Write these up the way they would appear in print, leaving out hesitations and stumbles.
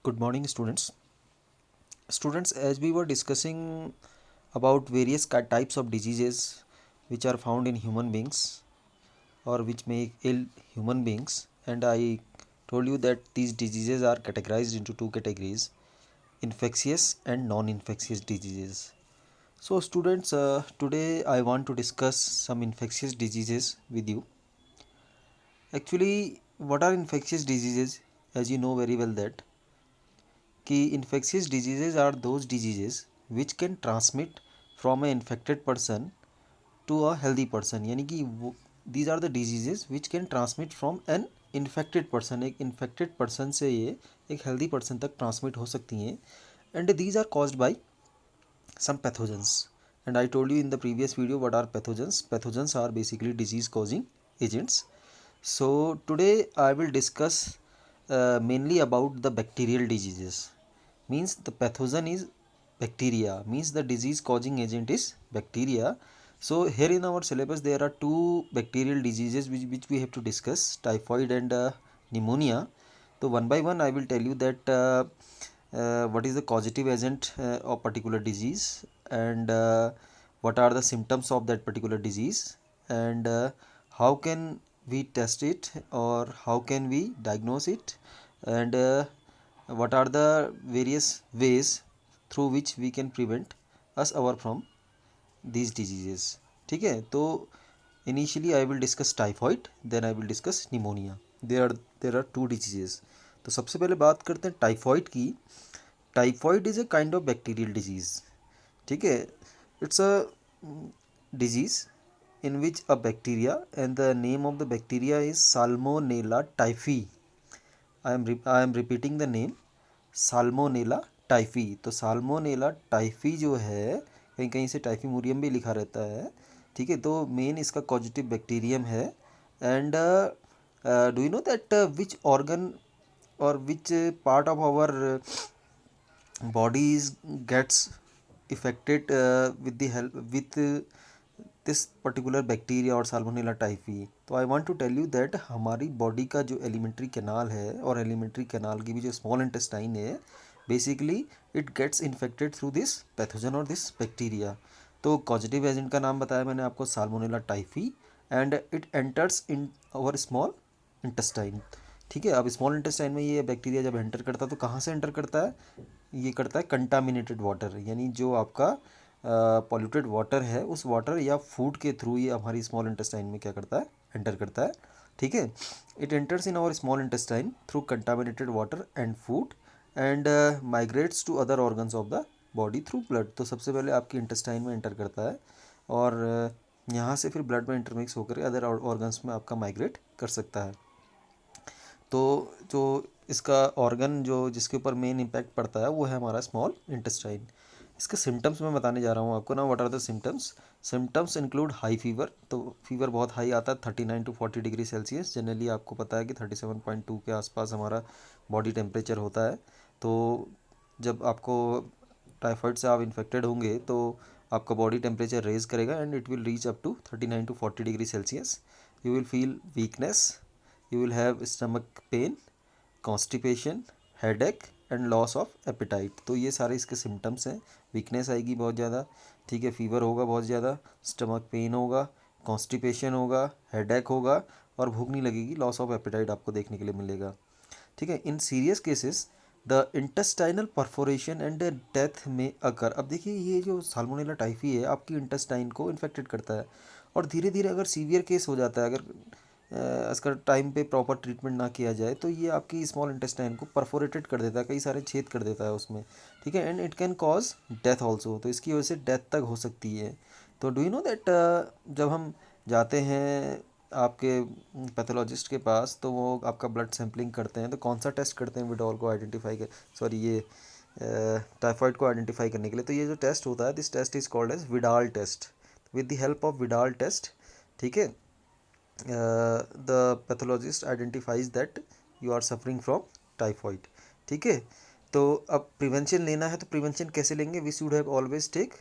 Good morning, students. Students, as we were discussing about various types of diseases which are found in human beings or which may ill human beings, and I told you that these diseases are categorized into two categories: infectious and non infectious diseases. So, students, today I want to discuss some infectious diseases with you. Actually, what are infectious diseases? As you know very well that कि infectious diseases are those diseases which can transmit from an infected person to a healthy person, यानी कि these are the diseases which can transmit from an infected person, एक infected person से ये एक healthy person तक transmit हो सकती हैं, and these are caused by some pathogens. And I told you in the previous video what are pathogens. Pathogens are basically disease causing agents. So today I will discuss mainly about the bacterial diseases. Means the pathogen is bacteria, means the disease causing agent is bacteria. So here in our syllabus there are two bacterial diseases which we have to discuss: typhoid and pneumonia. So one by one I will tell you that what is the causative agent of particular disease, and what are the symptoms of that particular disease, and how can we test it or how can we diagnose it, and what are the various ways through which we can prevent us our from these diseases. ठीक है, तो initially I will discuss typhoid, then I will discuss pneumonia. There are two diseases. तो सबसे पहले बात करते हैं typhoid की. Typhoid is a kind of bacterial disease. ठीक है, it's a disease in which a bacteria, and the name of the bacteria is Salmonella typhi. I am repeating the name, salmonella typhi. तो salmonella typhi जो है, कहीं कहीं से टाइफीमूरियम भी लिखा रहता है. ठीक है, तो मेन इसका कॉजेटिव बैक्टीरियम है. And do you know that which organ और which part of our bodies gets affected with the help with this particular bacteria और salmonella typhi. तो I want to tell you that हमारी body का जो alimentary canal है और alimentary canal की भी जो स्मॉल इंटेस्टाइन है, basically it gets infected through this pathogen और दिस बैक्टीरिया. तो कॉजेटिव एजेंट का नाम बताया मैंने आपको, Salmonella typhi, and it enters in our small intestine. ठीक है, अब स्मॉल इंटेस्टाइन में ये बैक्टीरिया जब एंटर करता है तो कहाँ से एंटर करता है? ये करता है कंटामिनेटेड वाटर, यानी जो आपका पॉल्यूटेड वाटर है उस वाटर या फूड के थ्रू ये हमारी स्मॉल इंटेस्टाइन में क्या करता है? एंटर करता है. ठीक है, it enters in our small intestine through contaminated water and food and migrates to other organs of the body through blood. तो सबसे पहले आपकी इंटेस्टाइन में एंटर करता है और यहाँ से फिर ब्लड में इंटरमिक्स होकर अदर ऑर्गन्स में आपका माइग्रेट कर सकता है. तो जो इसका ऑर्गन जो जिसके ऊपर मेन इम्पैक्ट पड़ता है वो है हमारा स्मॉल इंटेस्टाइन. इसके सिम्टम्स मैं बताने जा रहा हूँ आपको ना. What are the symptoms? Symptoms include high fever. तो फीवर बहुत हाई आता है, 39 to 40 डिग्री सेल्सियस. जनरली आपको पता है कि 37.2 के आसपास हमारा बॉडी टेम्परेचर होता है. तो जब आपको टाइफाइड से आप इन्फेक्टेड होंगे तो आपका बॉडी टेम्परेचर रेज करेगा and it will reach up to 39 to 40 degree Celsius. You will feel weakness, you will have stomach pain, constipation, headache and loss of appetite. तो ये सारे इसके सिम्टम्स हैं. वीकनेस आएगी बहुत ज़्यादा, ठीक है, फीवर होगा बहुत ज़्यादा, स्टमक पेन होगा, कॉन्स्टिपेशन होगा, हेडेक होगा और भूख नहीं लगेगी, लॉस ऑफ एपिटाइट आपको देखने के लिए मिलेगा. ठीक है, in serious cases the intestinal perforation and death may occur. अब देखिए, ये जो साल्मोनेला टाइफी है आपकी इंटेस्टाइन को इन्फेक्टेड करता है और धीरे धीरे अगर सीवियर केस हो जाता है, अगर इसका टाइम पे प्रॉपर ट्रीटमेंट ना किया जाए तो ये आपकी स्मॉल इंटेस्टाइन को परफोरेटेड कर देता है, कई सारे छेद कर देता है उसमें. ठीक है, and it can cause death also. तो इसकी वजह से डेथ तक हो सकती है. तो डू यू नो दैट जब हम जाते हैं आपके पैथोलॉजिस्ट के पास तो वो आपका ब्लड सैम्पलिंग करते हैं, तो कौन सा टेस्ट करते हैं विडॉल को आइडेंटिफाई कर, सॉरी ये टाइफाइड को आइडेंटिफाई करने के लिए? तो ये जो टेस्ट होता है, this test is called as Widal test. With the help of Widal test, ठीक है, the pathologist identifies that you are suffering from typhoid. ठीक है, तो अब प्रिवेंशन लेना है तो प्रिवेंशन कैसे लेंगे? We should have always take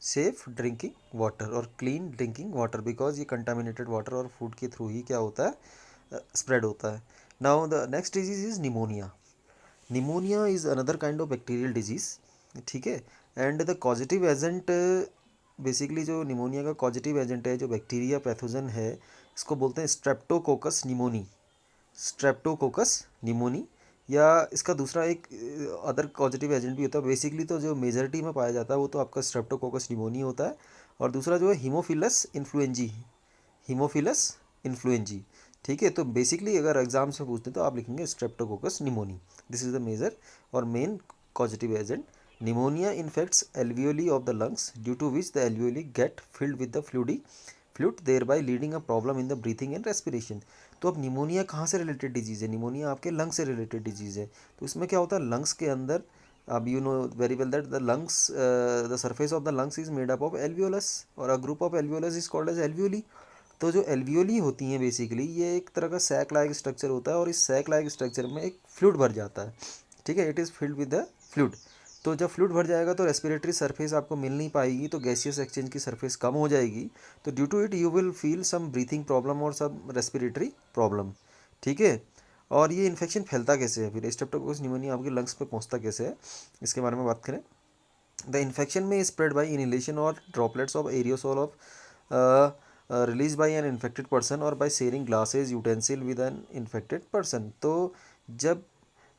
safe drinking water और क्लीन ड्रिंकिंग वाटर, बिकॉज ये कंटामिनेटेड वाटर और फूड के थ्रू ही क्या होता है? स्प्रेड होता है. Now the next disease is pneumonia. Pneumonia is another kind of bacterial disease, ठीक है। And the causative agent, basically जो निमोनिया का कॉजेटिव एजेंट है, जो बैक्टीरिया पैथोजन है, इसको बोलते हैं स्ट्रेप्टोकोकस निमोनी। स्ट्रेप्टोकोकस निमोनी, या इसका दूसरा एक अदर पॉजिटिव एजेंट भी होता है। बेसिकली तो जो मेजॉरिटी में पाया जाता है वो तो आपका स्ट्रेप्टोकोकस निमोनी होता है, और दूसरा जो है हीमोफिलस इन्फ्लुएंजी, हीमोफिलस इन्फ्लुएंजी, ठीक है। तो बेसिकली अगर एग्जाम्स में पूछते हैं तो आप लिखेंगे Streptococcus pneumoniae. This is the major और main causative agent. Pneumonia infects alveoli of the lungs, due to which the alveoli get filled with the fluid, thereby leading a problem in the breathing and respiration. तो अब pneumonia कहाँ से related disease है? Pneumonia आपके lungs से related disease है। तो इसमें क्या होता है, लंग्स के अंदर, अब you know very well that the lungs, the surface of the lungs is made up of alveolus, और a group of alveolus is called as alveoli. तो जो एल्वियोली होती हैं बेसिकली, ये एक तरह का सैक लाइक स्ट्रक्चर होता है, और इस सैक लाइक स्ट्रक्चर में एक फ्लूइड भर जाता है, ठीक है। It is filled with the fluid. तो जब फ्लूइड भर जाएगा तो रेस्पिरेटरी सरफेस आपको मिल नहीं पाएगी, तो गैसियस एक्सचेंज की सरफेस कम हो जाएगी। तो due to it you will feel some breathing problem और सम रेस्पिरेटरी प्रॉब्लम, ठीक है। और ये इन्फेक्शन फैलता कैसे है, फिर स्ट्रेप्टोकोकस निमोनिया आपके लंग्स पे पहुंचता कैसे है, इसके बारे में बात करें। द इन्फेक्शन में स्प्रेड बाई इनहेलेशन और droplets of aerosol of release by an infected person और by sharing glasses utensil with an infected person. तो जब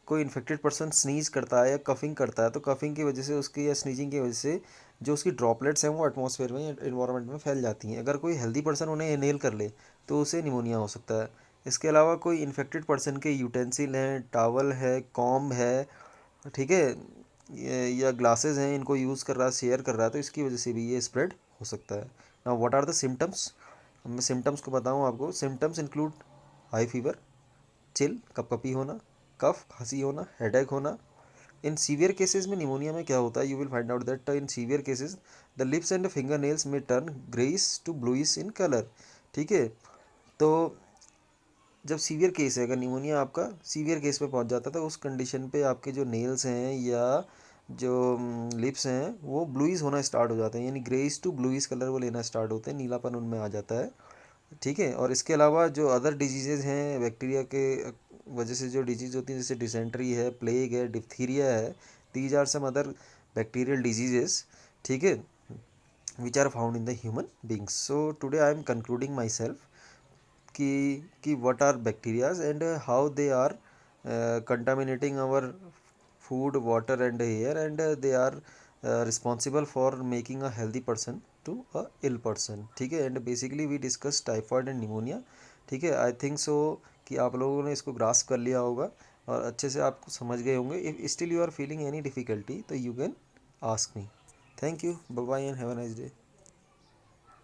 कोई इन्फेक्टेड पर्सन स्नीज करता है या कफिंग करता है, तो कफिंग की वजह से उसकी या स्नीजिंग की वजह से जो उसकी ड्रॉपलेट्स हैं वो एटमॉस्फेयर में, इन्वायरमेंट में फैल जाती हैं। अगर कोई हेल्दी पर्सन उन्हें इनहेल कर ले तो उसे निमोनिया हो सकता है। इसके अलावा कोई इन्फेक्टेड पर्सन के यूटेंसिल हैं, टावल है, कॉम्ब है, ठीक है, या ग्लासेस हैं, इनको यूज़ कर रहा है, शेयर कर रहा है, तो इसकी वजह से भी ये स्प्रेड हो सकता है। Now what are the symptoms, मैं सिम्टम्स को बताऊँ आपको। Symptoms include high fever, chill, कपकपी होना, कफ खांसी होना, हेडेक होना। इन सीवियर केसेस में निमोनिया में क्या होता है, you will find out that in severe cases the lips and finger nails may turn greyish to bluish in colour, ठीक है। तो जब सीवियर केस है, अगर निमोनिया आपका सीवियर केस पे पहुंच जाता है, तो उस कंडीशन पे आपके जो नेल्स हैं या जो लिप्स हैं वो ब्लूइश होना स्टार्ट हो जाते हैं, यानी ग्रेइश टू ब्लूइश कलर वो लेना स्टार्ट होते हैं, नीलापन उनमें आ जाता है, ठीक है। और इसके अलावा जो अदर डिजीज़ेज हैं बैक्टीरिया के वजह से जो डिजीज़ होती हैं, जैसे डिसेंट्री है, प्लेग है, डिप्थीरिया है, these are some other bacterial diseases, ठीक है, which are found in the human beings. So today I am concluding myself कि what are bacterias and how they are contaminating our food, water and air, and they are responsible for making a healthy person to a ill person, ठीक है। And basically we discuss typhoid and pneumonia, ठीक है। I think so कि आप लोगों ने इसको grasp कर लिया होगा और अच्छे से आप समझ गए होंगे। If still you are feeling any difficulty तो you can ask me. Thank you, bye bye and have a nice day.